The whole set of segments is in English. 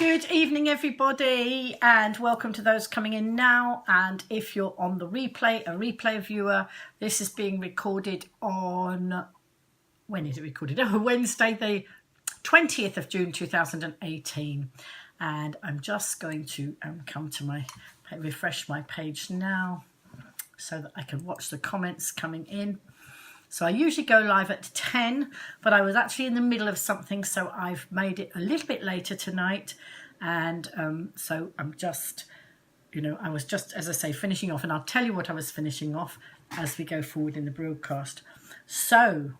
Good evening, everybody, and welcome to those coming in now. And if you're on the replay, a replay viewer, this is being recorded on, when is it recorded? Oh, Wednesday, the 20th of June 2018. And I'm just going to come to refresh my page now so that I can watch the comments coming in. So I usually go live at 10, but I was actually in the middle of something, so I've made it a little bit later tonight. And so I'm just, I was just, as I say, finishing off, and I'll tell you what I was finishing off as we go forward in the broadcast. So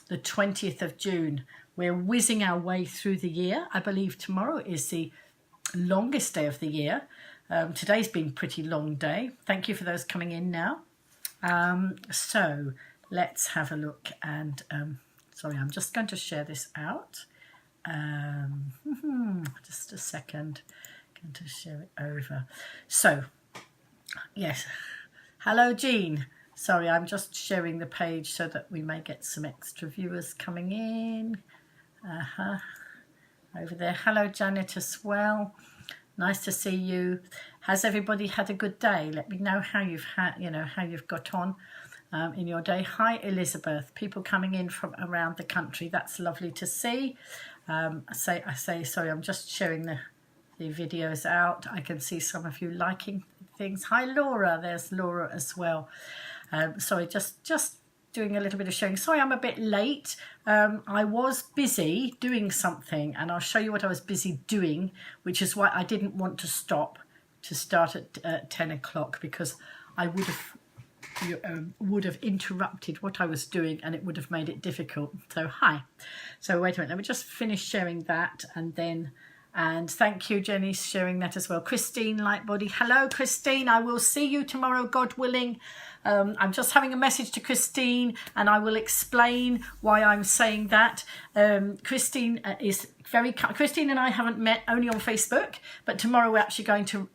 the 20th of June, we're whizzing our way through the year. I believe tomorrow is the longest day of the year. Today's been a pretty long day. Thank you for those coming in now. So let's have a look, and sorry, I'm just going to share this out. Just a second, I'm going to share it over. So, yes, hello Jean. Sorry, I'm just sharing the page so that we may get some extra viewers coming in. Over there. Hello Janet as well. Nice to see you. Has everybody had a good day? Let me know how you've had, how you've got on in your day. Hi Elizabeth, people coming in from around the country. That's lovely to see. I say sorry, I'm just sharing the videos out. I can see some of you liking things. Hi Laura, there's Laura as well. Sorry, just doing a little bit of sharing. Sorry, I'm a bit late. I was busy doing something, and I'll show you what I was busy doing, which is why I didn't want to start at 10 o'clock, because I would have interrupted what I was doing, and it would have made it difficult. So hi. So wait a minute, let me just finish sharing that, and thank you Jenny sharing that as well. Christine Lightbody, hello Christine, I will see you tomorrow, God willing. I'm just having a message to Christine, and I will explain why I'm saying that. Christine Christine and I haven't met, only on Facebook, but tomorrow we're actually going to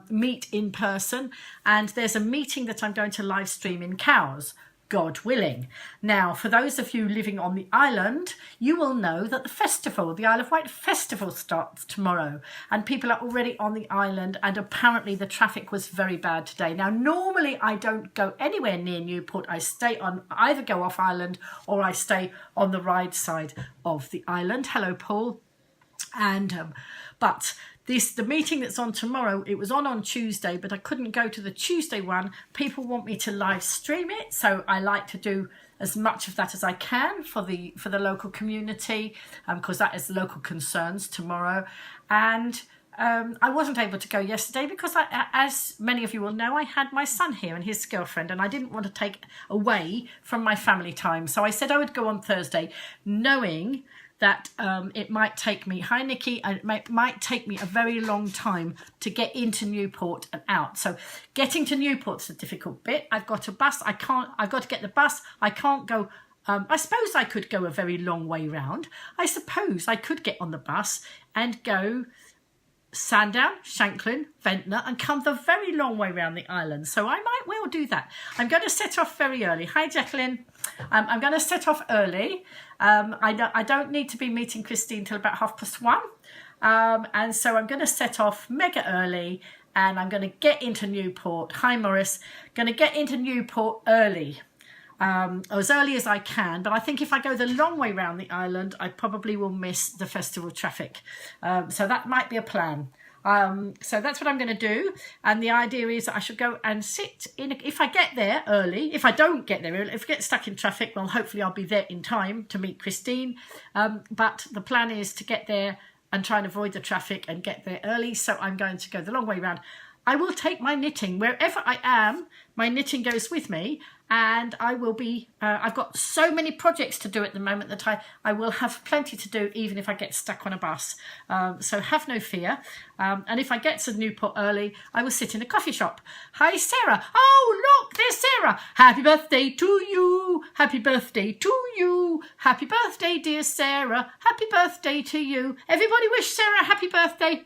meet in person, and there's a meeting that I'm going to live stream in Cowes, God willing. Now, for those of you living on the island, you will know that the Isle of Wight Festival starts tomorrow, and people are already on the island, and apparently the traffic was very bad today. Now, normally I don't go anywhere near Newport. I either go off island or I stay on the right side of the island. Hello, Paul. And but the meeting that's on tomorrow, it was on Tuesday, but I couldn't go to the Tuesday one. People want me to live stream it, so I like to do as much of that as I can for the local community, because that is local concerns tomorrow. And I wasn't able to go yesterday because, as many of you will know, I had my son here and his girlfriend, and I didn't want to take away from my family time. So I said I would go on Thursday, knowing that it might take me, hi Nikki, it might take me a very long time to get into Newport and out. So getting to Newport's the difficult bit. I've got a bus, I've got to get the bus, I can't go, I suppose I could go a very long way round. I suppose I could get on the bus and go Sandown, Shanklin, Ventnor, and come the very long way around the island. So I might well do that. I'm going to set off very early. Hi Jacqueline. I'm going to set off early. I don't need to be meeting Christine till about 1:30. And so I'm going to set off mega early, and I'm going to get into Newport. Hi Morris. Going to get into Newport early. As early as I can, but I think if I go the long way round the island, I probably will miss the festival traffic. So that might be a plan. So that's what I'm going to do. And the idea is that I should go and sit in, if I get there early, if I don't get there early, if I get stuck in traffic, well, hopefully I'll be there in time to meet Christine. But the plan is to get there and try and avoid the traffic and get there early. So I'm going to go the long way round. I will take my knitting wherever I am. My knitting goes with me, and I will be, I've got so many projects to do at the moment that I will have plenty to do even if I get stuck on a bus. So have no fear. And if I get to Newport early, I will sit in a coffee shop. Hi, Sarah. Oh, look, there's Sarah. Happy birthday to you. Happy birthday to you. Happy birthday, dear Sarah. Happy birthday to you. Everybody wish Sarah a happy birthday.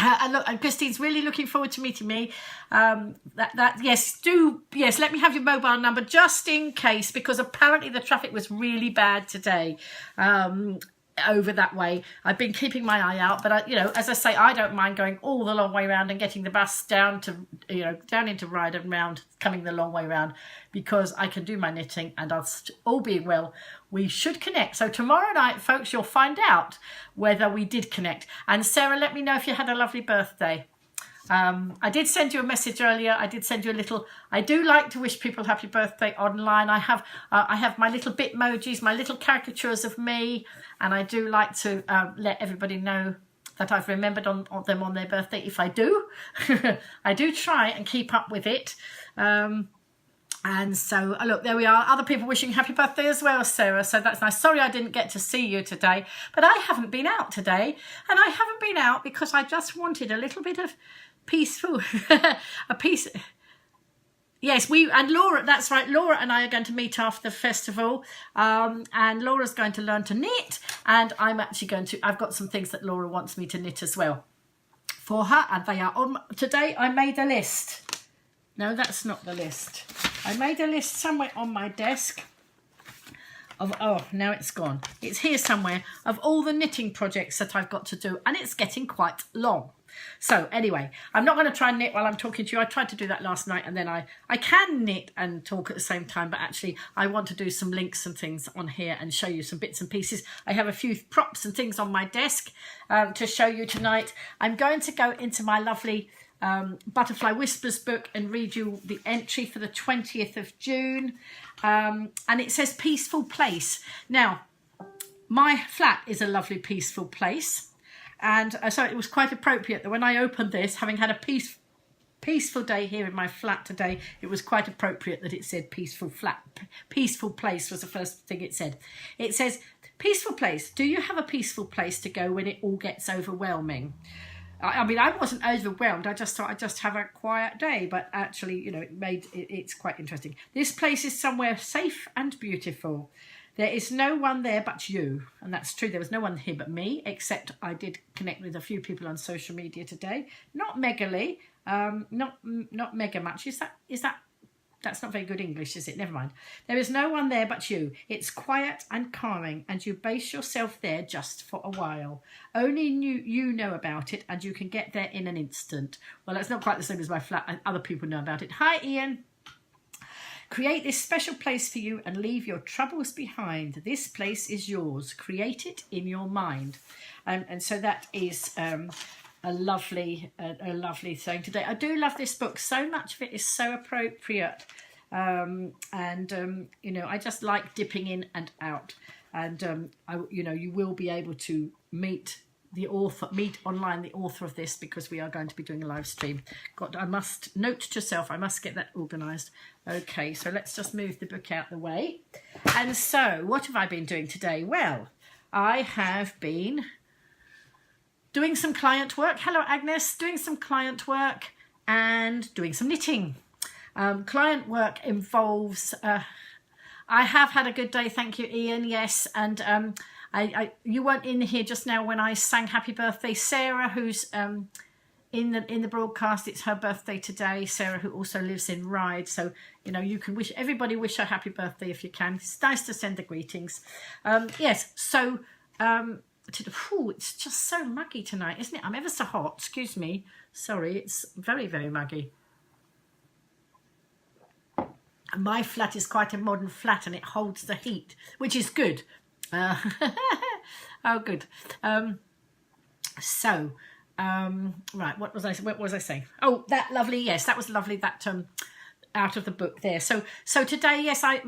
And Christine's really looking forward to meeting me. Yes, let me have your mobile number just in case, because apparently the traffic was really bad today. over that way. I've been keeping my eye out, but you know, as I say, I don't mind going all the long way around and getting the bus down to, you know, down into Ryde and round, coming the long way around, because I can do my knitting, and all being well, we should connect. So tomorrow night, folks, you'll find out whether we did connect. And Sarah, let me know if you had a lovely birthday. I did send you a message earlier. I did send you a little. I do like to wish people happy birthday online. I have my little bitmojis, my little caricatures of me, and I do like to let everybody know that I've remembered on them on their birthday. If I do, I do try and keep up with it. And so, look, there we are. Other people wishing happy birthday as well, Sarah. So that's nice. Sorry I didn't get to see you today, but I haven't been out today, and I haven't been out because I just wanted a little bit of peaceful, a piece. Yes, and Laura, that's right, Laura and I are going to meet after the festival, and Laura's going to learn to knit, and I'm actually I've got some things that Laura wants me to knit as well for her, and they are on. Today I made a list. No, that's not the list. I made a list somewhere on my desk of, oh, now it's gone. It's here somewhere, of all the knitting projects that I've got to do, and it's getting quite long. So anyway, I'm not going to try and knit while I'm talking to you. I tried to do that last night, and then I can knit and talk at the same time, but actually I want to do some links and things on here and show you some bits and pieces. I have a few props and things on my desk to show you tonight. I'm going to go into my lovely Butterfly Whispers book and read you the entry for the 20th of June, and it says peaceful place. Now, my flat is a lovely peaceful place. And so it was quite appropriate that when I opened this, having had a peaceful day here in my flat today, it was quite appropriate that it said peaceful flat. Peaceful place was the first thing it said. It says, peaceful place. Do you have a peaceful place to go when it all gets overwhelming? I mean, I wasn't overwhelmed. I just thought I'd just have a quiet day. But actually, you know, it's quite interesting. This place is somewhere safe and beautiful. There is no one there but you. And that's true. There was no one here but me, except I did connect with a few people on social media today. Not megally, not mega much. Is that, that's not very good English, is it? Never mind. There is no one there but you. It's quiet and calming, and you base yourself there just for a while. Only you know about it, and you can get there in an instant. Well, that's not quite the same as my flat, and other people know about it. Hi, Ian. Create this special place for you and leave your troubles behind. This place is yours. Create it in your mind. And so that is a lovely thing today. I do love this book. So much of it is so appropriate. You know, I just like dipping in and out. And, you know, you will be able to meet online the author of this, because we are going to be doing a live stream. I must note to self, I must get that organised. Okay, so let's just move the book out the way. And so, what have I been doing today? Well, I have been doing some client work. Hello, Agnes. Doing some client work and doing some knitting. Client work involves... I have had a good day, thank you, Ian. Yes, and... you weren't in here just now when I sang happy birthday. Sarah, who's in the broadcast, it's her birthday today. Sarah, who also lives in Ryde. So, you know, you can wish her happy birthday if you can. It's nice to send the greetings. Yes, so it's just so muggy tonight, isn't it? I'm ever so hot. Excuse me. Sorry, it's very, very muggy. My flat is quite a modern flat, and it holds the heat, which is good. Oh, good. Right, what was I saying? Oh, that lovely, yes, that was lovely, that out of the book there. So today, yes, I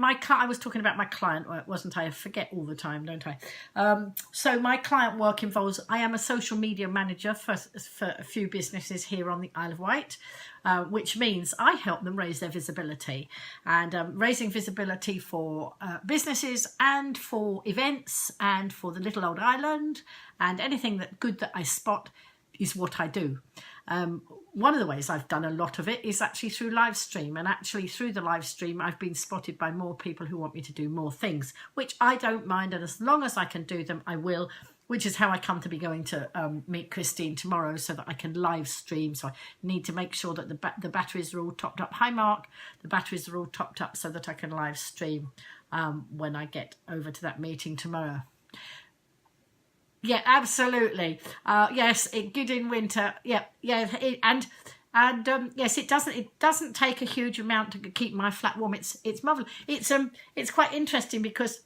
was talking about my client work, wasn't I? I forget all the time, don't I? So my client work involves, I am a social media manager for a few businesses here on the Isle of Wight, which means I help them raise their visibility, and raising visibility for businesses and for events and for the little old island, and anything good that I spot is what I do. One of the ways I've done a lot of it is actually through live stream, and actually through the live stream I've been spotted by more people who want me to do more things, which I don't mind, and as long as I can do them I will, which is how I come to be going to meet Christine tomorrow, so that I can live stream. So I need to make sure that the batteries are all topped up. Hi Mark, the batteries are all topped up so that I can live stream when I get over to that meeting tomorrow. Yeah, absolutely. Yes, good in winter. Yeah, yeah, yes, it doesn't take a huge amount to keep my flat warm. It's marvelous. It's quite interesting because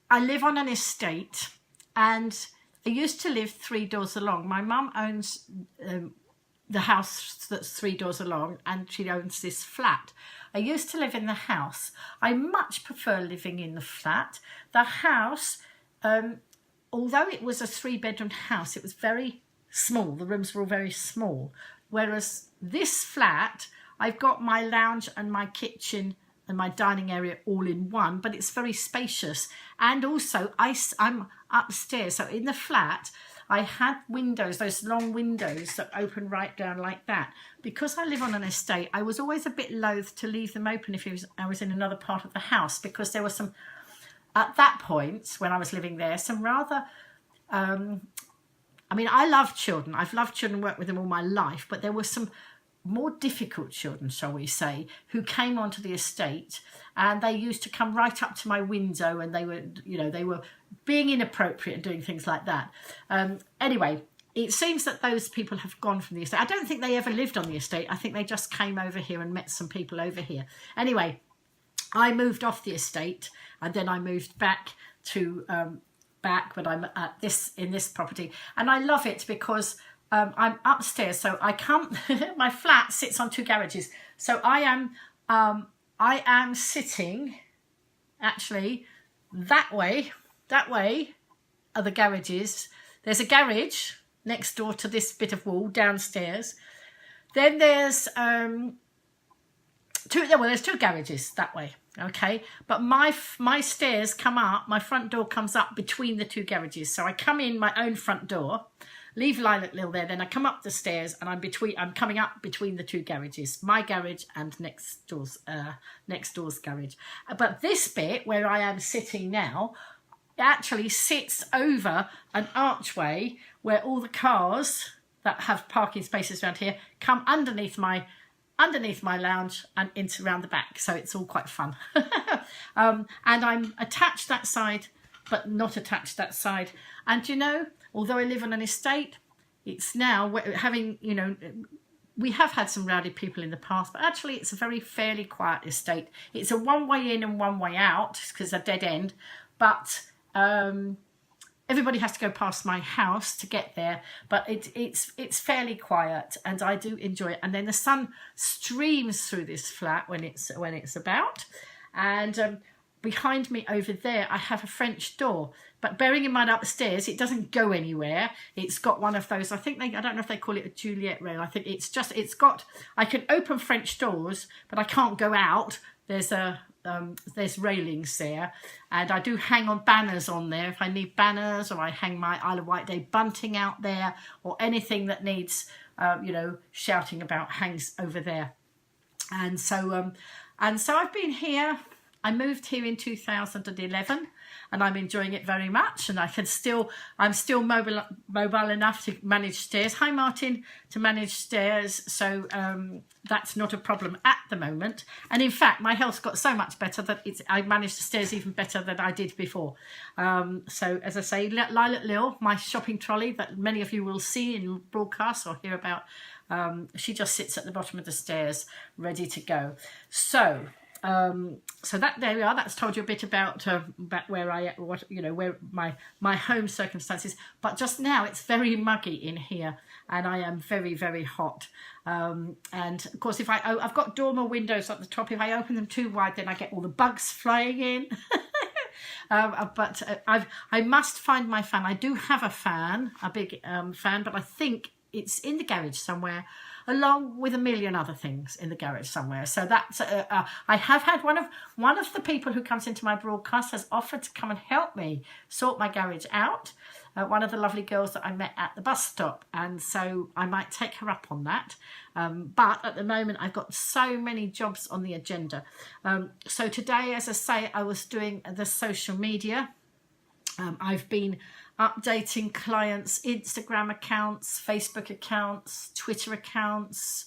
I live on an estate, and I used to live 3 doors along. My mum owns the house that's 3 doors along, and she owns this flat. I used to live in the house. I much prefer living in the flat. The house, although it was a 3-bedroom house, it was very small. The rooms were all very small. Whereas this flat, I've got my lounge and my kitchen and my dining area all in one, but it's very spacious. And also I'm upstairs, so in the flat I had windows, those long windows that open right down like that. Because I live on an estate, I was always a bit loath to leave them open if I was in another part of the house, because there were some, at that point when I was living there, some rather I mean, I love children. I've loved children, worked with them all my life, but there were some more difficult children, shall we say, who came onto the estate, and they used to come right up to my window, and they were being inappropriate and doing things like that. Anyway, it seems that those people have gone from the estate. I don't think they ever lived on the estate. I think they just came over here and met some people over here. Anyway, I moved off the estate, and then I moved back to but I'm in this property, and I love it because I'm upstairs, so I come. My flat sits on 2 garages, so I am sitting actually that way. That way are the garages. There's a garage next door to this bit of wall downstairs. Then there's there's 2 garages that way. Okay, but my stairs come up, my front door comes up between the 2 garages. So I come in my own front door, leave Lilac Lil there, then I come up the stairs, and I'm coming up between the 2 garages, my garage and next door's garage. But this bit where I am sitting now actually sits over an archway where all the cars that have parking spaces around here come underneath my lounge and into around the back, so it's all quite fun. And I'm attached that side, but not attached that side. And although I live on an estate, it's now having, we have had some rowdy people in the past, but actually it's a very fairly quiet estate. It's a one-way in and one-way out because it's a dead end, but everybody has to go past my house to get there, but it's fairly quiet, and I do enjoy it. And then the sun streams through this flat when it's about, and behind me over there I have a French door. But bearing in mind upstairs, it doesn't go anywhere. It's got one of those. I don't know if they call it a Juliet rail. I think I can open French doors, but I can't go out. There's railings there, and I do hang on banners on there if I need banners, or I hang my Isle of Wight Day bunting out there, or anything that needs shouting about hangs over there. And so I've been here. I moved here in 2011, and I'm enjoying it very much. And I'm still mobile enough to manage stairs. Hi, Martin, to manage stairs. So that's not a problem at the moment. And in fact, my health's got so much better that I manage the stairs even better than I did before. So as I say, Lilac Lil, my shopping trolley that many of you will see in broadcasts or hear about, she just sits at the bottom of the stairs, ready to go. So that there we are. That's told you a bit about where where my home circumstances. But just now it's very muggy in here, and I am very, very hot. And of course, if I've got dormer windows at the top. If I open them too wide, then I get all the bugs flying in. But I must find my fan. I do have a fan, a big fan, but I think it's in the garage somewhere, along with a million other things in the garage somewhere. So that's I have had one of the people who comes into my broadcast has offered to come and help me sort my garage out. One of the lovely girls that I met at the bus stop, and so I might take her up on that. But at the moment, I've got so many jobs on the agenda. So today, as I say, I was doing the social media. I've been updating clients' Instagram accounts, Facebook accounts, Twitter accounts,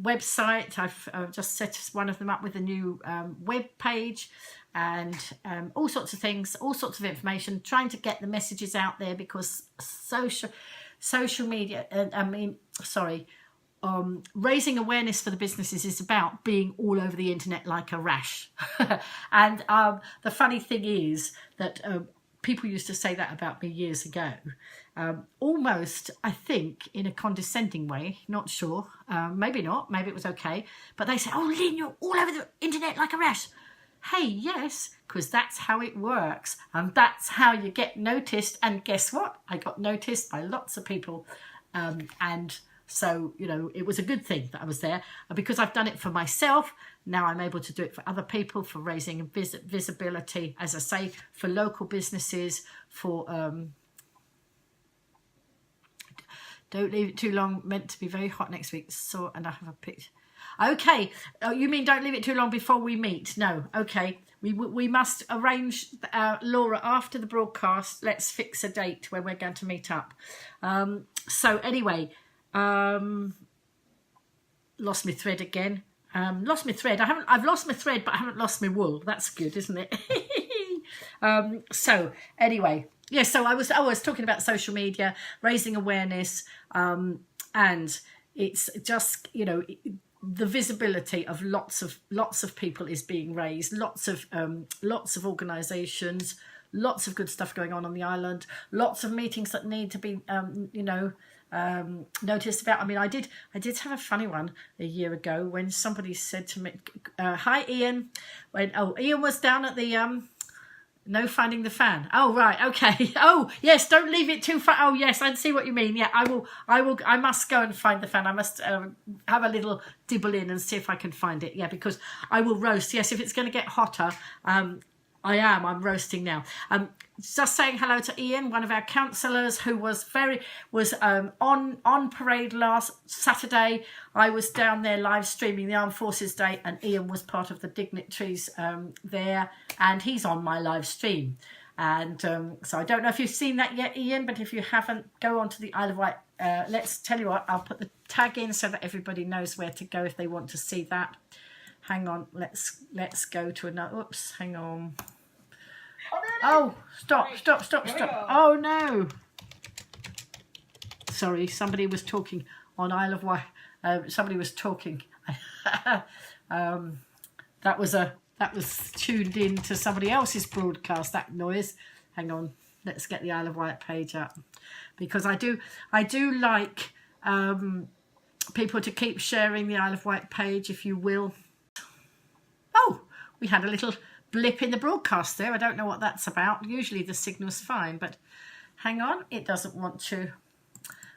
website. I've just set one of them up with a new web page, and all sorts of things, all sorts of information, trying to get the messages out there, because social media, raising awareness for the businesses is about being all over the internet like a rash. And the funny thing is that people used to say that about me years ago, almost, I think, in a condescending way, not sure, maybe not, maybe it was okay, but they say, oh, Lyn, you're all over the internet like a rash. Hey, yes, because that's how it works, and that's how you get noticed. And guess what? I got noticed by lots of people, and so, you know, it was a good thing that I was there. And because I've done it for myself, now I'm able to do it for other people, for raising visibility, as I say, for local businesses, for don't leave it too long, meant to be very hot next week. So, and I have a picture. Okay, oh, you mean don't leave it too long before we meet? No, okay. We must arrange, Laura, after the broadcast, let's fix a date when we're going to meet up. So anyway, lost my thread again. Lost my thread. I've lost my thread, but I haven't lost my wool. That's good, isn't it? So anyway, yeah, so I was talking about social media, raising awareness, and it's just, you know, the visibility of lots of people is being raised, lots of organisations, lots of good stuff going on the island, lots of meetings that need to be noticed about. I mean, I did have a funny one a year ago when somebody said to me, hi Ian, when Ian was down at the no finding the fan. Oh right, okay. Oh yes, don't leave it too far. Oh yes, I see what you mean. Yeah, I must go and find the fan. I must have a little dibble in and see if I can find it. Yeah, because I will roast. Yes, if it's going to get hotter, I'm roasting now. Just saying hello to Ian, one of our councillors, who was on parade last Saturday. I was down there live streaming the Armed Forces Day, and Ian was part of the dignitaries there, and he's on my live stream. And so I don't know if you've seen that yet, Ian, but if you haven't, go on to the Isle of Wight. Let's tell you what, I'll put the tag in so that everybody knows where to go if they want to see that. Hang on, let's go to another. Oops, hang on. Oh, stop. Oh no. Sorry, somebody was talking on Isle of Wight. Somebody was talking. That was tuned in to somebody else's broadcast, that noise. Hang on, let's get the Isle of Wight page up, because I do like people to keep sharing the Isle of Wight page, if you will. Oh, we had a little blip in the broadcast there. I don't know what that's about. Usually the signal's fine, but hang on, it doesn't want to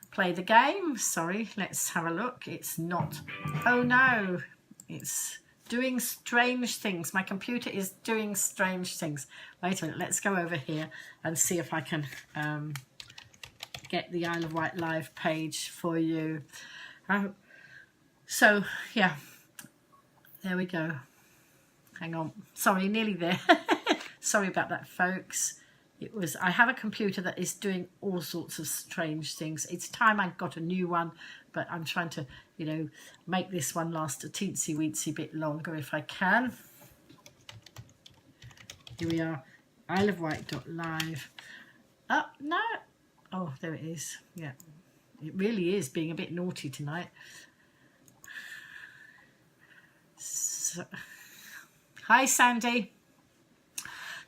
play the game. Sorry, let's have a look. It's not. Oh no, it's doing strange things. My computer is doing strange things. Wait a minute, let's go over here and see if I can get the Isle of Wight live page for you. So yeah, there we go. Hang on, sorry, nearly there. Sorry about that, folks. I have a computer that is doing all sorts of strange things. It's time I got a new one, but I'm trying to, you know, make this one last a teensy weensy bit longer if I can. Here we are, isleofwight.live. Oh, no. Oh, there it is. Yeah, it really is being a bit naughty tonight. So, hi, Sandy.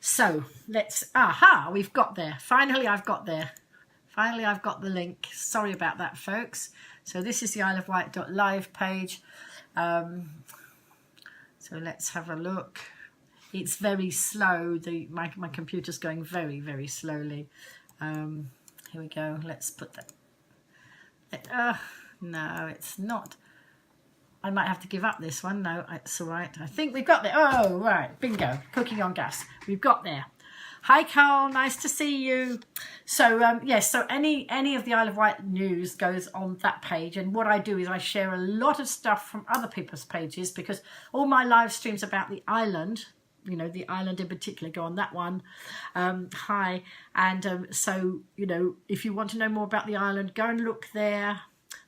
So let's, we've got there. Finally, I've got there. Finally, I've got the link. Sorry about that, folks. So this is the isleofwight.live page. So let's have a look. It's very slow. My computer's going very, very slowly. Here we go. Let's put that. No, it's not. I might have to give up this one. No, it's all right. I think we've got there. Oh, right. Bingo. Cooking on gas. We've got there. Hi, Carl. Nice to see you. So, yes, so any of the Isle of Wight news goes on that page. And what I do is I share a lot of stuff from other people's pages, because all my live streams about the island, you know, the island in particular, go on that one. Hi. And so, you know, if you want to know more about the island, go and look there.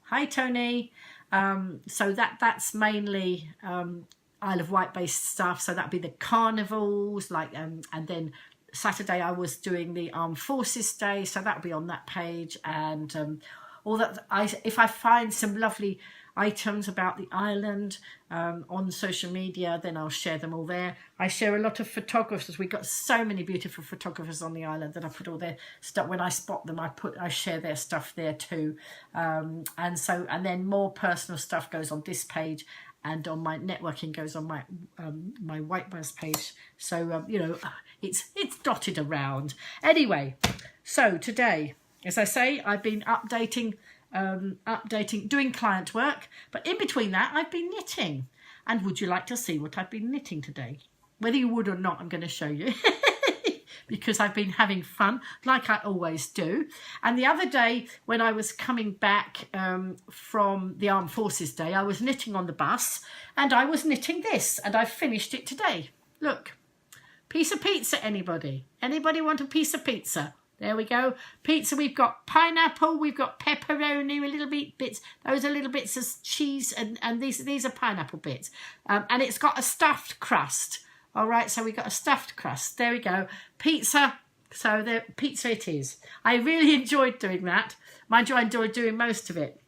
Hi, Tony. So that's mainly Isle of Wight based stuff. So that'd be the carnivals, like, and then Saturday I was doing the Armed Forces Day, so that'll be on that page. And all that, if I find some lovely items about the island on social media, then I'll share them all there. I share a lot of photographers. We've got so many beautiful photographers on the island that I put all their stuff. When I spot them, I share their stuff there too. And then more personal stuff goes on this page, and on my networking goes on my my White Buzz page. So you know, it's dotted around. Anyway, so today, as I say, I've been updating, doing client work, but in between that I've been knitting. And would you like to see what I've been knitting today? Whether you would or not, I'm going to show you because I've been having fun like I always do. And the other day when I was coming back from the Armed Forces Day, I was knitting on the bus, and I was knitting this, and I finished it today. Look, piece of pizza, anybody want a piece of pizza? There we go. Pizza, we've got pineapple, we've got pepperoni, a little bits. Those are little bits of cheese, and these are pineapple bits. And it's got a stuffed crust. All right, so we got a stuffed crust. There we go. Pizza. So the pizza it is. I really enjoyed doing that. Mind you, I enjoyed doing most of it.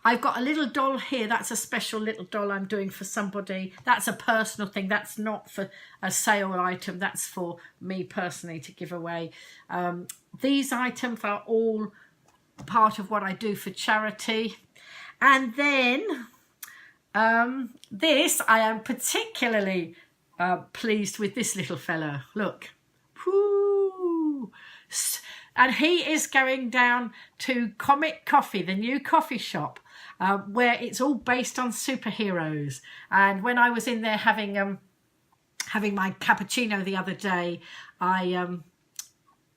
I've got a little doll here. That's a special little doll I'm doing for somebody. That's a personal thing. That's not for a sale item. That's for me personally to give away. These items are all part of what I do for charity. And then this, I am particularly pleased with this little fella. Look. Whoo! And he is going down to Comic Coffee, the new coffee shop, where it's all based on superheroes. And when I was in there having my cappuccino the other day, I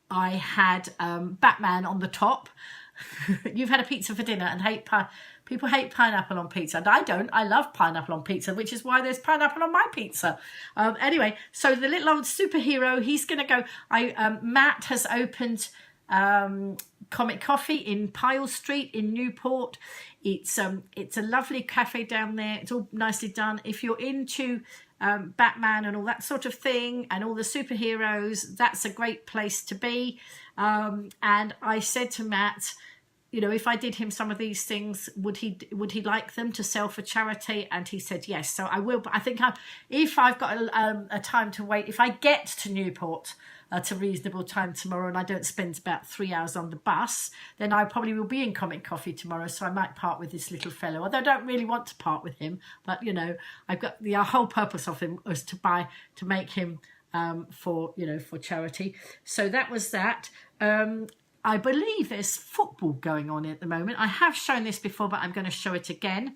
had Batman on the top. You've had a pizza for dinner and people hate pineapple on pizza, and I don't. I love pineapple on pizza, which is why there's pineapple on my pizza. Anyway, so the little old superhero, he's going to go. Matt has opened Comic Coffee in Pyle Street in Newport. It's a lovely cafe down there. It's all nicely done. If you're into Batman and all that sort of thing and all the superheroes, that's a great place to be. And I said to Matt, you know, if I did him some of these things, would he like them to sell for charity? And he said yes. So I will. But I think if I've got a time to wait, if I get to Newport at a reasonable time tomorrow and I don't spend about 3 hours on the bus, then I probably will be in Comic Coffee tomorrow. So I might part with this little fellow, although I don't really want to part with him. But you know, I've got the whole purpose of him was to make him for charity. So that was that. I believe there's football going on at the moment. I have shown this before, but I'm going to show it again.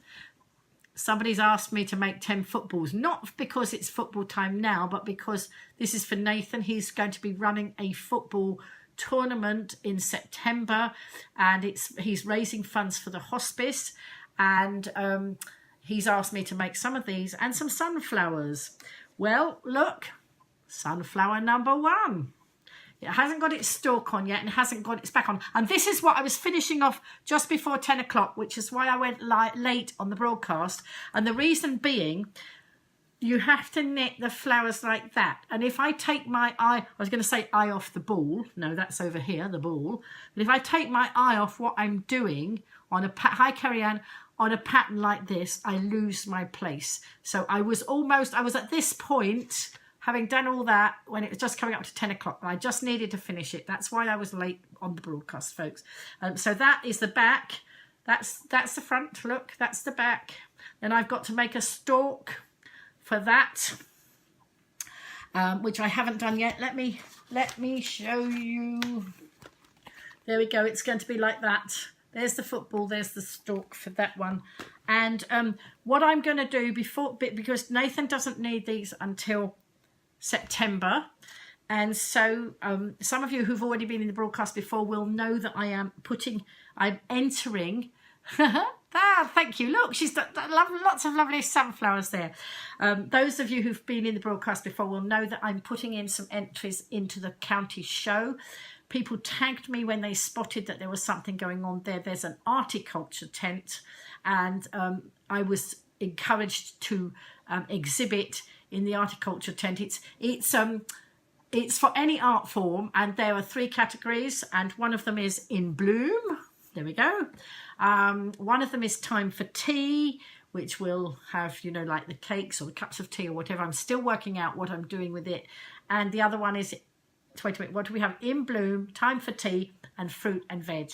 Somebody's asked me to make 10 footballs, not because it's football time now, but because this is for Nathan. He's going to be running a football tournament in September, and he's raising funds for the hospice, and he's asked me to make some of these and some sunflowers. Well, look, sunflower number 1. It hasn't got its stalk on yet and hasn't got its back on. And this is what I was finishing off just before 10 o'clock, which is why I went late on the broadcast. And the reason being, you have to knit the flowers like that. And if I take my eye, I was going to say eye off the ball. No, that's over here, the ball. But if I take my eye off what I'm doing on hi Carrie Ann, on a pattern like this, I lose my place. So I was at this point, having done all that, when it was just coming up to 10 o'clock, I just needed to finish it. That's why I was late on the broadcast, folks. So that is the back. That's the front. Look, that's the back. Then I've got to make a stalk for that, which I haven't done yet. Let me show you. There we go. It's going to be like that. There's the football. There's the stalk for that one. And what I'm going to do because Nathan doesn't need these until September, and so some of you who've already been in the broadcast before will know that I'm entering thank you. Look, she's got lots of lovely sunflowers there. Those of you who've been in the broadcast before will know that I'm putting in some entries into the county show. People tagged me when they spotted that there was something going on there. There's an articulture tent, and I was encouraged to exhibit in the articulture tent. It's for any art form, and there are 3 categories, and one of them is in bloom. There we go. One of them is time for tea, which will have, you know, like the cakes or the cups of tea or whatever. I'm still working out what I'm doing with it. And the other one is, wait a minute, what do we have? In bloom, time for tea, and fruit and veg.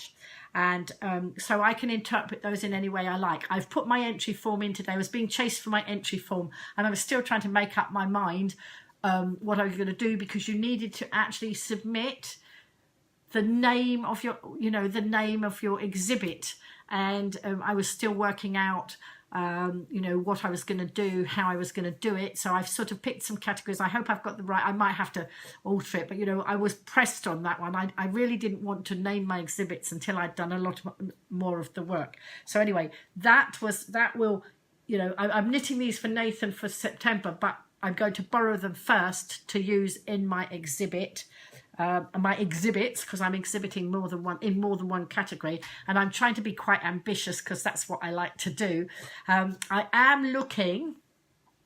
And so I can interpret those in any way I like. I've put my entry form in today. I was being chased for my entry form, and I was still trying to make up my mind what I was going to do, because you needed to actually submit the name of your, you know, the name of your exhibit. And I was still working out, you know, what I was going to do, how I was going to do it. So I've sort of picked some categories. I hope I've got the right, I might have to alter it, but, you know, I was pressed on that one. I really didn't want to name my exhibits until I'd done a lot more of the work. So anyway, that will, you know, I'm knitting these for Nathan for September, but I'm going to borrow them first to use in my exhibit. My exhibits, because I'm exhibiting more than one category, and I'm trying to be quite ambitious because that's what I like to do. I am looking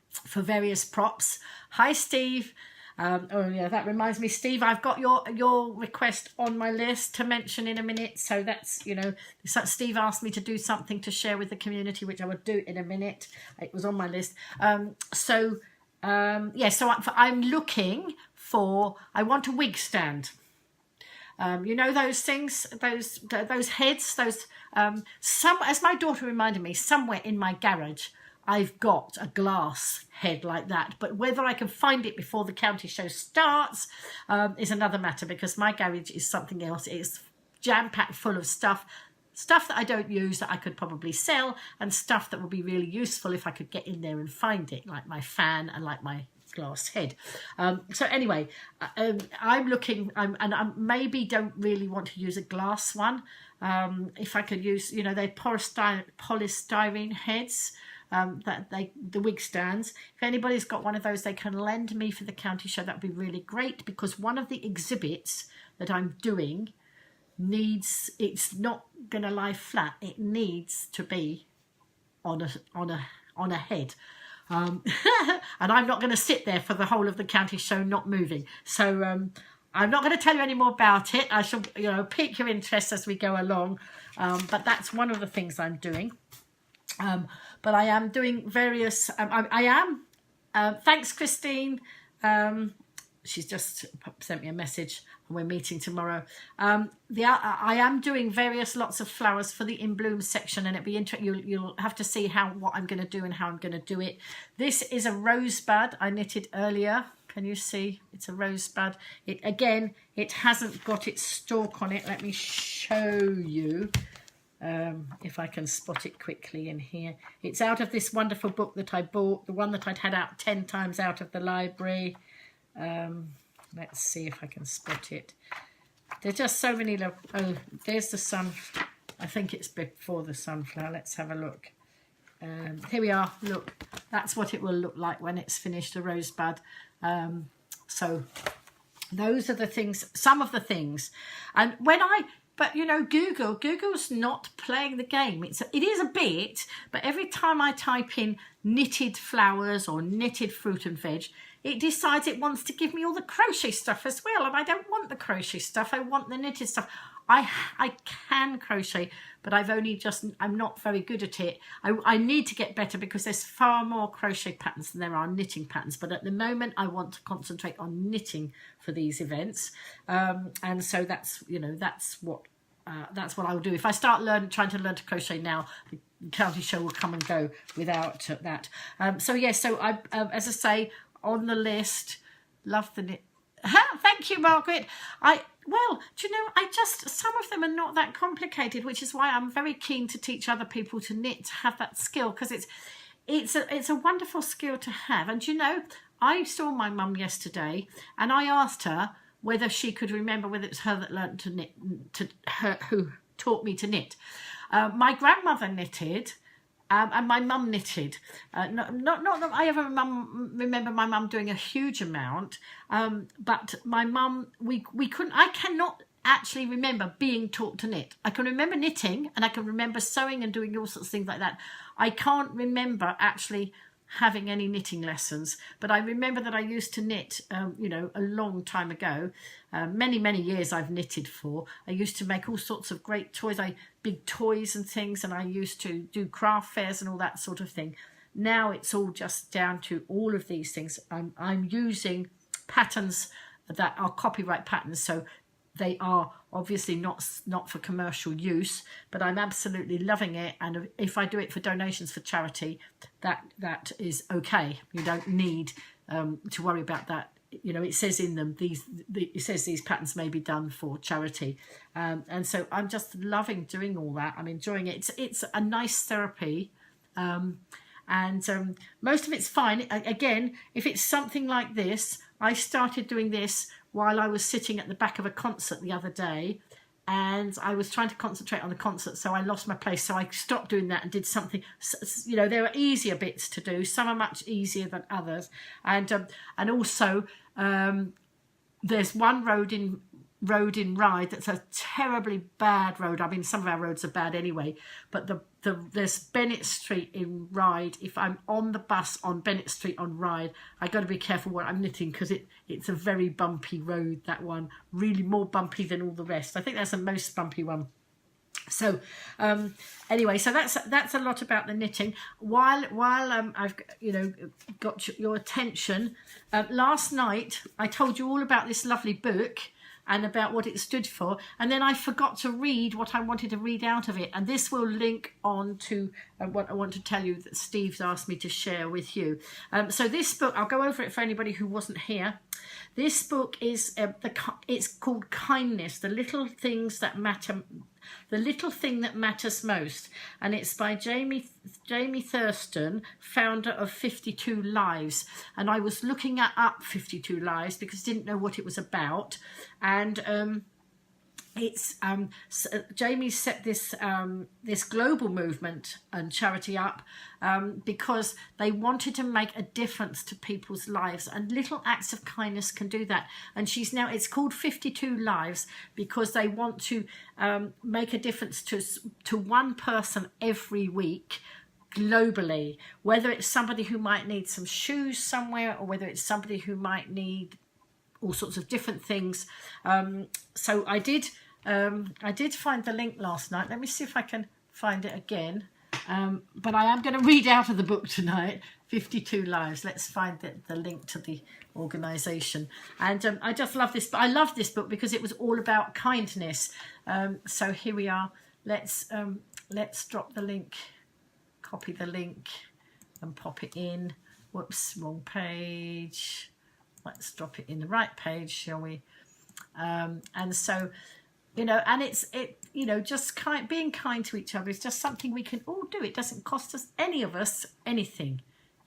for various props. Hi Steve. Oh yeah, that reminds me, Steve, I've got your request on my list to mention in a minute. So that's, you know, Steve asked me to do something to share with the community, which I would do in a minute. It was on my list. So I'm looking for, I want a wig stand. You know those things, those heads, those as my daughter reminded me, somewhere in my garage I've got a glass head like that, but whether I can find it before the county show starts is another matter, because my garage is something else. It's jam-packed full of stuff that I don't use that I could probably sell, and stuff that would be really useful if I could get in there and find it, like my fan and like my glass head. So anyway, I'm looking, and I maybe don't really want to use a glass one. If I could use, you know, they're polystyrene heads, the wig stands. If anybody's got one of those, they can lend me for the county show. That'd be really great, because one of the exhibits that I'm doing it's not gonna lie flat. It needs to be on a head. And I'm not going to sit there for the whole of the county show not moving. So I'm not going to tell you any more about it. I shall, you know, pique your interest as we go along. But that's one of the things I'm doing. But I am doing various. Thanks, Christine. She's just sent me a message, and we're meeting tomorrow. I am doing lots of flowers for the In Bloom section, and it'll be interesting. You'll have to see what I'm going to do and how I'm going to do it. This is a rosebud I knitted earlier. Can you see? It's a rosebud. It hasn't got its stalk on it. Let me show you. If I can spot it quickly in here. It's out of this wonderful book that I bought, the one that I'd had out 10 times out of the library. Let's see if I can spot it. There's just so many. Oh, there's the sun. I think it's before the sunflower. Let's have a look. Here we are. Look, that's what it will look like when it's finished, a rosebud. So those are the things, some of the things. And but you know, Google's not playing the game. It is a bit, but every time I type in knitted flowers or knitted fruit and veg, it decides it wants to give me all the crochet stuff as well. And I don't want the crochet stuff. I want the knitted stuff. I can crochet, but I'm not very good at it. I need to get better, because there's far more crochet patterns than there are knitting patterns. But at the moment, I want to concentrate on knitting for these events. And so that's what I'll do. If I start trying to learn to crochet now, the county show will come and go without that. So I, as I say, on the list, love the knit. Thank you, Margaret. Well, do you know, some of them are not that complicated, which is why I'm very keen to teach other people to knit, to have that skill, because it's a wonderful skill to have. And you know, I saw my mum yesterday, and I asked her whether she could remember whether it's her that learned to knit, who taught me to knit. My grandmother knitted. And my mum knitted. Not that I ever remember my mum doing a huge amount, but my mum, we couldn't. I cannot actually remember being taught to knit. I can remember knitting, and I can remember sewing and doing all sorts of things like that. I can't remember actually having any knitting lessons, but I remember that I used to knit, you know, a long time ago. Many years I've knitted for. I used to make all sorts of great toys, big toys and things, and I used to do craft fairs and all that sort of thing. Now it's all just down to all of these things. I'm using patterns that are copyright patterns, so they are obviously not for commercial use, but I'm absolutely loving it. And if I do it for donations for charity, that is okay. You don't need to worry about that. You know, it says in them, it says these patterns may be done for charity. And so I'm just loving doing all that. I'm enjoying it. It's a nice therapy. And most of it's fine. Again, if it's something like this, I started doing this while I was sitting at the back of a concert the other day, and I was trying to concentrate on the concert, so I lost my place. So I stopped doing that and did something. You know, there are easier bits to do. Some are much easier than others, and also there's one road in Ryde that's a terribly bad road. I mean, some of our roads are bad anyway, but there's Bennett Street in Ryde. If I'm on the bus on Bennett Street on Ryde, I got to be careful what I'm knitting, because it's a very bumpy road, that one, really more bumpy than all the rest. I think that's the most bumpy one. So anyway, so that's a lot about the knitting. While I've, you know, got your attention, last night I told you all about this lovely book and about what it stood for, and then I forgot to read what I wanted to read out of it, and this will link on to what I want to tell you that Steve's asked me to share with you. So this book, I'll go over it for anybody who wasn't here. This book is it's called Kindness, the little things that matter, the little thing that matters most, and it's by Jamie Thurston, founder of 52 Lives. And I was looking up 52 Lives because I didn't know what it was about, and it's Jamie set this global movement and charity up because they wanted to make a difference to people's lives, and little acts of kindness can do that. And it's called 52 Lives because they want to make a difference to one person every week globally, whether it's somebody who might need some shoes somewhere, or whether it's somebody who might need all sorts of different things. So I did find the link last night. Let me see if I can find it again. But I am going to read out of the book tonight, 52 Lives. Let's find the link to the organisation. And I just love this. I love this book because it was all about kindness. So here we are. Let's drop the link, copy the link and pop it in. Whoops, wrong page. Let's drop it in the right page, shall we? And so, you know, and you know, just being kind to each other is just something we can all do. It doesn't cost us, any of us, anything.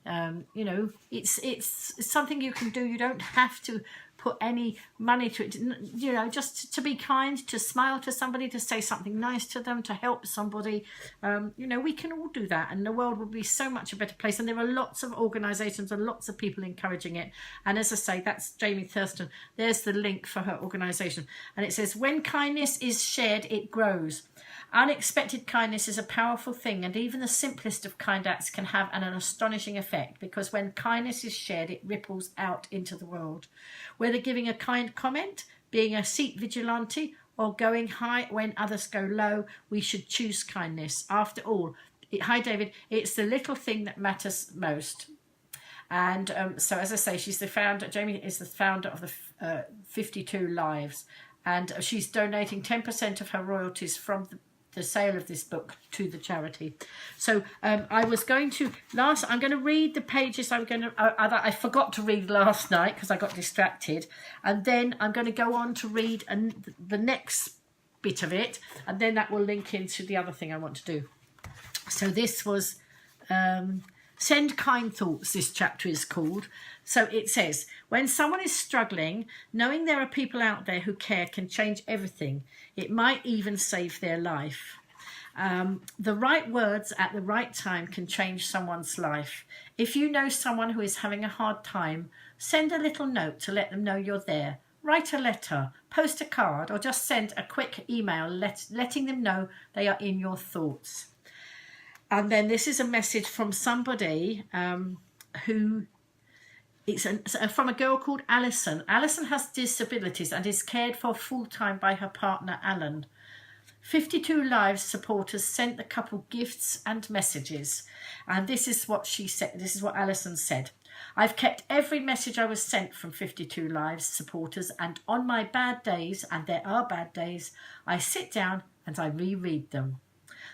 You know, it's something you can do. You don't have to put any money to it. You know, just to be kind, to smile to somebody, to say something nice to them, to help somebody. You know, we can all do that, and the world will be so much a better place. And there are lots of organisations and lots of people encouraging it. And as I say, that's Jamie Thurston. There's the link for her organisation. And it says, when kindness is shared, it grows. Unexpected kindness is a powerful thing, and even the simplest of kind acts can have an astonishing effect, because when kindness is shared, it ripples out into the world. Whether giving a kind comment, being a seat vigilante, or going high when others go low, we should choose kindness. After all, hi David, it's the little thing that matters most. And so, as I say, she's the founder. Jamie is the founder of the 52 Lives, and she's donating 10% of her royalties from the sale of this book to the charity. So I was going to I'm going to read the pages I forgot to read last night because I got distracted, and then I'm going to go on to read the next bit of it, and then that will link into the other thing I want to do. So this was Send Kind Thoughts, this chapter is called. So it says, when someone is struggling, knowing there are people out there who care can change everything. It might even save their life. The right words at the right time can change someone's life. If you know someone who is having a hard time, send a little note to let them know you're there. write a letter, post a card, or just send a quick email letting them know they are in your thoughts. And then this is a message from somebody who... It's from a girl called Alison. Alison has disabilities and is cared for full-time by her partner, Alan. 52 Lives supporters sent the couple gifts and messages. And this is what she said. This is what Alison said. I've kept every message I was sent from 52 Lives supporters, and on my bad days, and there are bad days, I sit down and I reread them.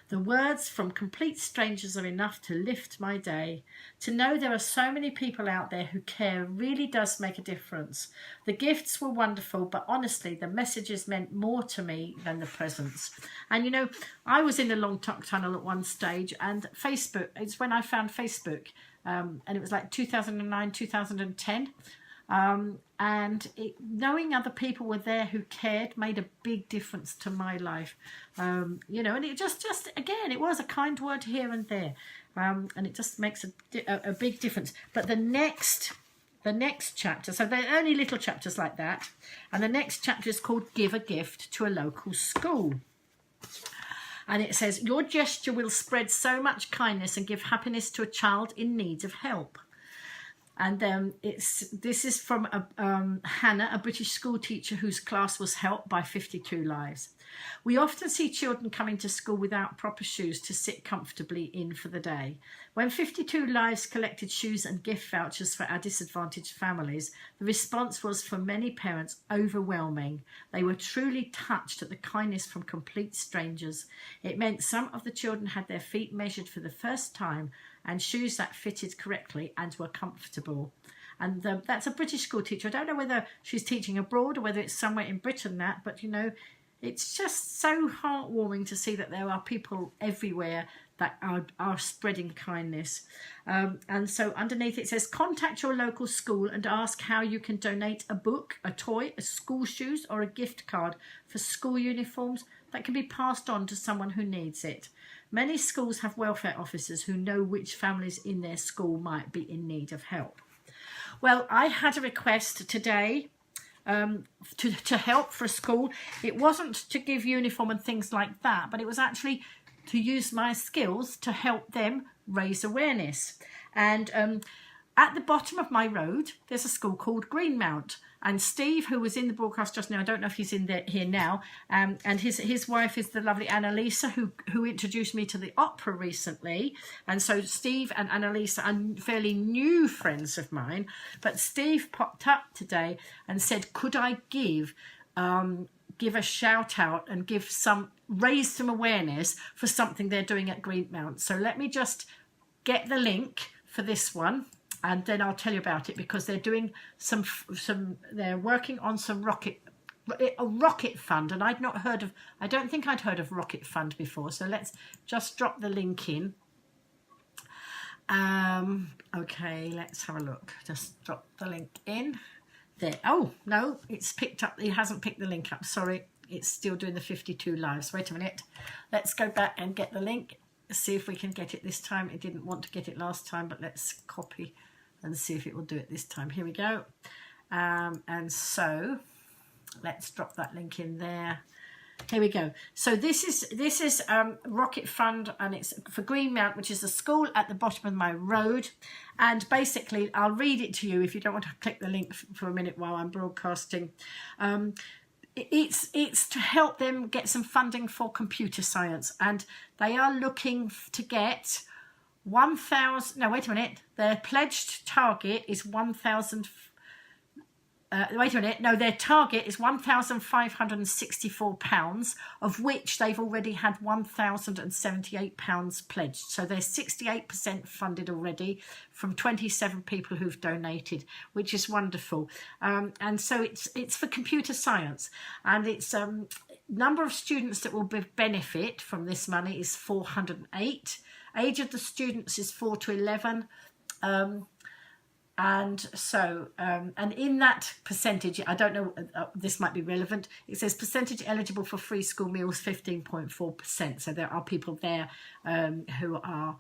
The words from complete strangers are enough to lift my day. To know there are so many people out there who care really does make a difference. The gifts were wonderful, but honestly, the messages meant more to me than the presents. And you know, I was in the long tunnel at one stage, and Facebook, it's when I found Facebook, and it was like 2009, 2010. And knowing other people were there who cared made a big difference to my life, you know, and it just again, it was a kind word here and there, and it just makes a big difference. But the next chapter, so there are only little chapters like that, and the next chapter is called Give a Gift to a Local School. And it says, your gesture will spread so much kindness and give happiness to a child in need of help. And this is from Hannah, a British school teacher whose class was helped by 52 Lives. We often see children coming to school without proper shoes to sit comfortably in for the day. When 52 Lives collected shoes and gift vouchers for our disadvantaged families, the response was for many parents overwhelming. They were truly touched at the kindness from complete strangers. It meant some of the children had their feet measured for the first time and shoes that fitted correctly and were comfortable. And that's a British school teacher. I don't know whether she's teaching abroad or whether it's somewhere in Britain but you know, it's just so heartwarming to see that there are people everywhere that are spreading kindness. And so underneath it says, contact your local school and ask how you can donate a book, a toy, a school shoes, or a gift card for school uniforms that can be passed on to someone who needs it. Many schools have welfare officers who know which families in their school might be in need of help. Well, I had a request today to help for a school. It wasn't to give uniform and things like that, but it was actually to use my skills to help them raise awareness. And at the bottom of my road, there's a school called Greenmount. And Steve, who was in the broadcast just now, I don't know if he's here now, and his wife is the lovely Annalisa, who introduced me to the opera recently. And so Steve and Annalisa are fairly new friends of mine. But Steve popped up today and said, could I give a shout out and raise some awareness for something they're doing at Greenmount. So let me just get the link for this one, and then I'll tell you about it, because they're doing they're working on a rocket fund, and I don't think I'd heard of Rocket Fund before. So let's just drop the link in. Okay, let's have a look. Just drop the link in there. Oh no, it's picked up. It hasn't picked the link up. Sorry, it's still doing the 52 Lives. Wait a minute. Let's go back and get the link. See if we can get it this time. It didn't want to get it last time, but let's copy and see if it will do it this time. Here we go. And so let's drop that link in there. Here we go. So this is Rocket Fund, and it's for Greenmount, which is a school at the bottom of my road. And basically, I'll read it to you if you don't want to click the link for a minute while I'm broadcasting. It's to help them get some funding for computer science, and they are looking to get 1,000. No, wait a minute. Their pledged target is 1,000. Wait a minute. No, their target is £1,564, of which they've already had £1,078 pledged. So they're 68% funded already from 27 people who've donated, which is wonderful. And so it's for computer science, and it's number of students that will benefit from this money is 408. Age of the students is 4 to 11. And so, and in that percentage, I don't know, this might be relevant. It says percentage eligible for free school meals, 15.4%. So there are people there who are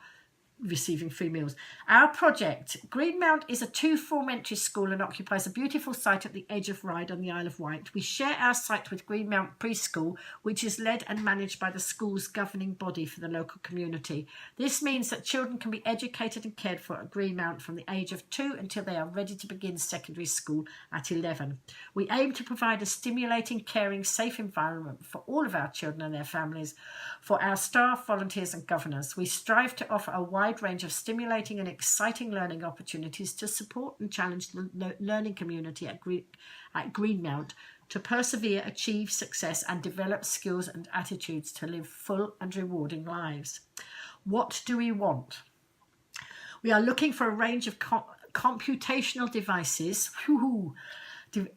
receiving free meals. Our project, Greenmount, is a 2-form entry school and occupies a beautiful site at the edge of Ryde on the Isle of Wight. We share our site with Greenmount Preschool, which is led and managed by the school's governing body for the local community. This means that children can be educated and cared for at Greenmount from the age of 2 until they are ready to begin secondary school at 11. We aim to provide a stimulating, caring, safe environment for all of our children and their families, for our staff, volunteers and governors. We strive to offer a wide range of stimulating and exciting learning opportunities to support and challenge the learning community at Greenmount to persevere, achieve success and develop skills and attitudes to live full and rewarding lives. What do we want? We are looking for a range of computational devices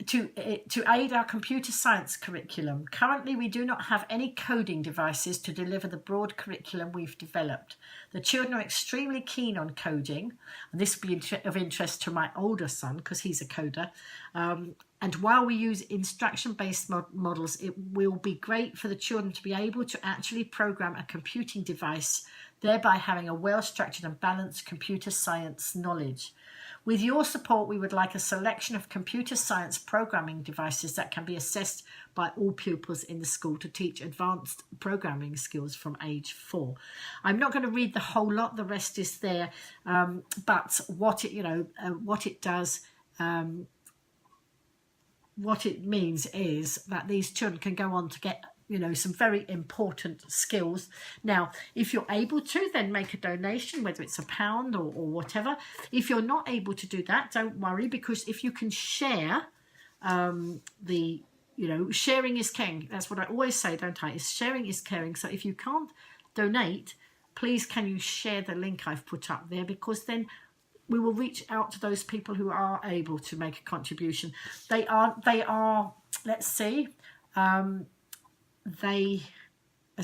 to aid our computer science curriculum. Currently, we do not have any coding devices to deliver the broad curriculum we've developed. The children are extremely keen on coding, and this will be of interest to my older son because he's a coder. And while we use instruction-based models, it will be great for the children to be able to actually program a computing device, thereby having a well-structured and balanced computer science knowledge. With your support, we would like a selection of computer science programming devices that can be assessed by all pupils in the school to teach advanced programming skills from age 4. I'm not going to read the whole lot, the rest is there, but what it does, what it means is that these children can go on to get some very important skills. Now, if you're able to, then make a donation, whether it's £1 or whatever. If you're not able to do that, don't worry, because if you can share, sharing is caring. That's what I always say, don't I? Is sharing is caring. So if you can't donate, please can you share the link I've put up there, because then we will reach out to those people who are able to make a contribution. They are, let's see, as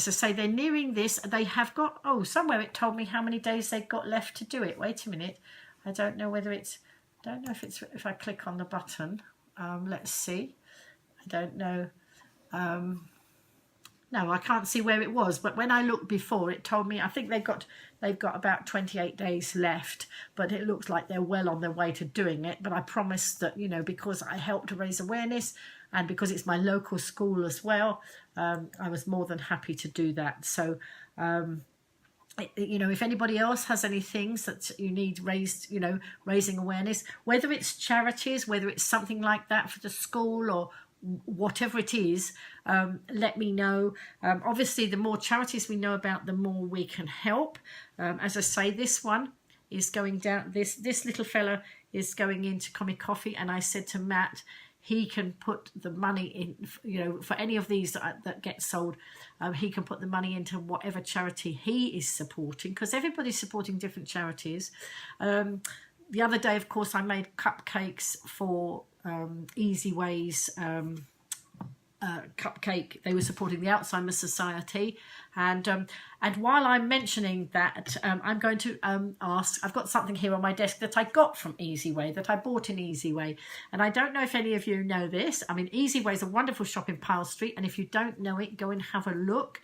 I say, they're nearing this. They have got, somewhere it told me how many days they've got left to do it. Wait a minute. I don't know whether it's, if I click on the button. Let's see. I don't know. No, I can't see where it was. But when I looked before, it told me, I think they've got about 28 days left. But it looks like they're well on their way to doing it. But I promise that, because I helped to raise awareness, and because it's my local school as well, I was more than happy to do that. So, if anybody else has any things that you need raised, raising awareness, whether it's charities, whether it's something like that for the school or whatever it is, let me know. Obviously, the more charities we know about, the more we can help. As I say, this one is going down. This little fella is going into Comic Coffee, and I said to Matt, he can put the money in, for any of these that get sold, he can put the money into whatever charity he is supporting, because everybody's supporting different charities. The other day, of course, I made cupcakes for Easy Ways cupcake. They were supporting the Alzheimer's Society, and while I'm mentioning that, I'm going to ask. I've got something here on my desk that I got from Easy Way, that I bought in Easy Way, and I don't know if any of you know this. I mean, Easy Way is a wonderful shop in Pyle Street, and if you don't know it, go and have a look.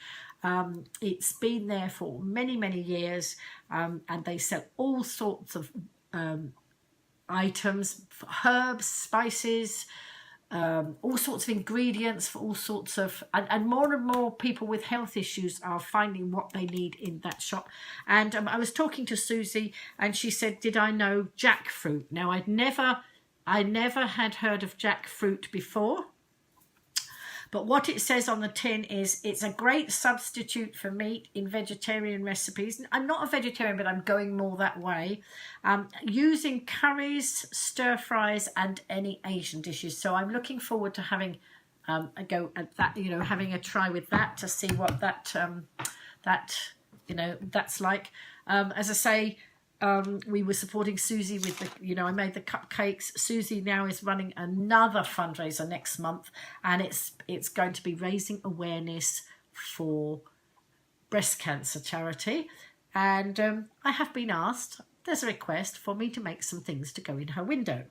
It's been there for many years, and they sell all sorts of items, herbs, spices, all sorts of ingredients for all sorts of, and more people with health issues are finding what they need in that shop. And I was talking to Susie, and she said, did I know jackfruit? Now, I never had heard of jackfruit before, but what it says on the tin is it's a great substitute for meat in vegetarian recipes. I'm not a vegetarian, but I'm going more that way. Using curries, stir fries, and any Asian dishes. So I'm looking forward to having a go at that. Having a try with that to see what that's like. As I say. We were supporting Susie with the, I made the cupcakes. Susie now is running another fundraiser next month, and it's going to be raising awareness for breast cancer charity. And I have been asked, there's a request for me to make some things to go in her window.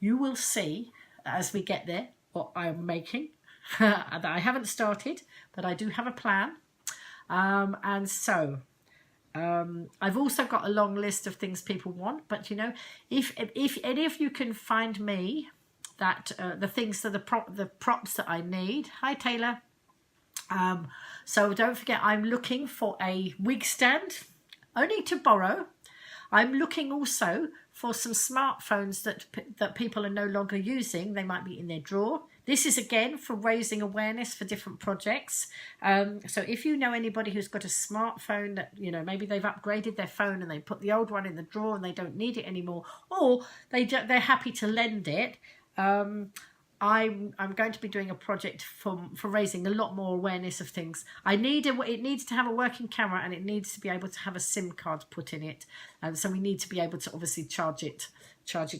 You will see as we get there what I'm making. I haven't started, but I do have a plan. And so I've also got a long list of things people want, but you know, if any of you can find me that the things that the props that I need. Hi Taylor. So don't forget, I'm looking for a wig stand, only to borrow. I'm looking also for some smartphones that people are no longer using. They might be in their drawer. This is again for raising awareness for different projects. So if you know anybody who's got a smartphone that, you know, maybe they've upgraded their phone and they put the old one in the drawer and they don't need it anymore, or they're happy to lend it. I'm going to be doing a project for raising a lot more awareness of things. It needs to have a working camera, and it needs to be able to have a SIM card put in it. So we need to be able to obviously charge it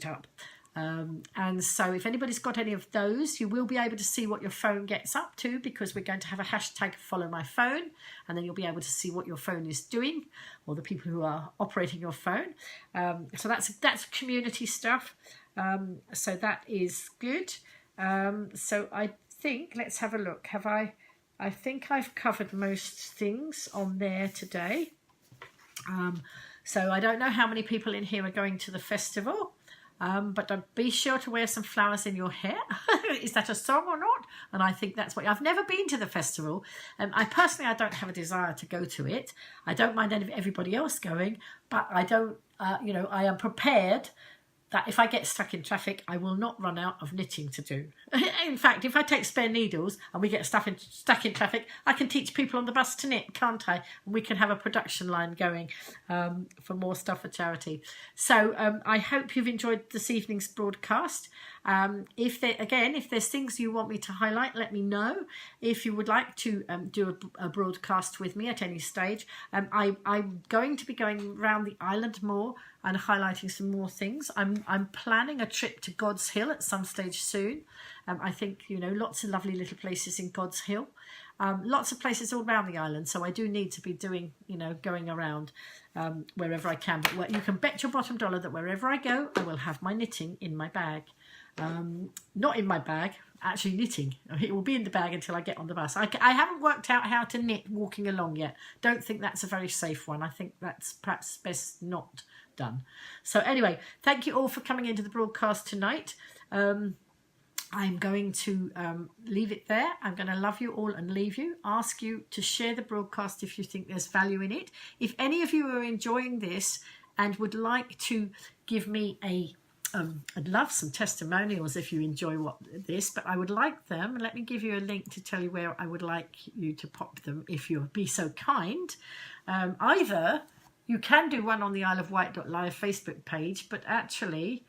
up. And so if anybody's got any of those, you will be able to see what your phone gets up to, because we're going to have a hashtag follow my phone, and then you'll be able to see what your phone is doing, or the people who are operating your phone. So that's community stuff. So that is good. So I think, let's have a look. I think I've covered most things on there today. So I don't know how many people in here are going to the festival, but be sure to wear some flowers in your hair. Is that a song or not? And I think that's what, I've never been to the festival. I don't have a desire to go to it. I don't mind everybody else going, but I don't, you know, I am prepared that if I get stuck in traffic, I will not run out of knitting to do. In fact, if I take spare needles and we get stuck in traffic, I can teach people on the bus to knit, can't I? And we can have a production line going for more stuff for charity. So I hope you've enjoyed this evening's broadcast. If there's things you want me to highlight, let me know. If you would like to do a broadcast with me at any stage, I'm going to be going around the island more and highlighting some more things. I'm planning a trip to God's Hill at some stage soon. I think, you know, lots of lovely little places in God's Hill. Lots of places all around the island. So I do need to be doing, you know, going around wherever I can. But you can bet your bottom dollar that wherever I go, I will have my knitting in my bag. Not in my bag, actually knitting. It will be in the bag until I get on the bus. I haven't worked out how to knit walking along yet. Don't think that's a very safe one. I think that's perhaps best not done. So anyway, thank you all for coming into the broadcast tonight. I'm going to leave it there. I'm going to love you all and leave you. Ask you to share the broadcast if you think there's value in it. If any of you are enjoying this and would like to give me I'd love some testimonials if you enjoy this, but I would like them. Let me give you a link to tell you where I would like you to pop them if you'll be so kind. Either you can do one on the Isle of Wight.live Facebook page, but actually,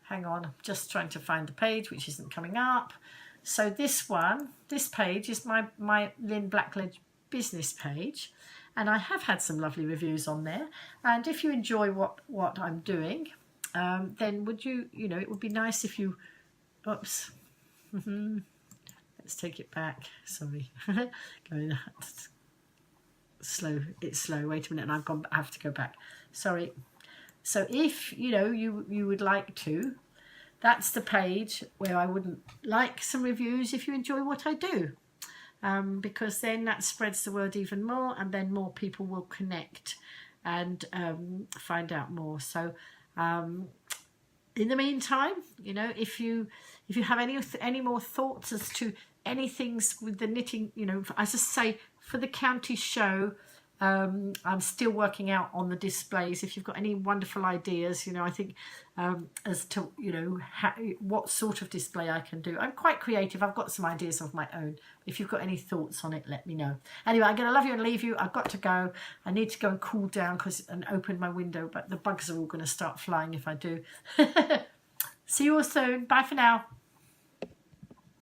hang on, I'm just trying to find the page, which isn't coming up. So this page is my Lyn Blackledge business page, and I have had some lovely reviews on there. And if you enjoy what I'm doing, then would you know, it would be nice if you, let's take it back, sorry, going slow, it's slow, wait a minute, and I have to go back, sorry. So if, you know, you would like to, that's the page where I would like some reviews if you enjoy what I do, because then that spreads the word even more, and then more people will connect and find out more. So in the meantime, you know, if you have any more thoughts as to any things with the knitting, you know, as I say, for the county show, I'm still working out on the displays. If you've got any wonderful ideas, you know, I think as to, you know, what sort of display I can do. I'm quite creative. I've got some ideas of my own. If you've got any thoughts on it, let me know. Anyway, I'm going to love you and leave you. I've got to go. I need to go and cool down and open my window, but the bugs are all going to start flying if I do. See you all soon. Bye for now.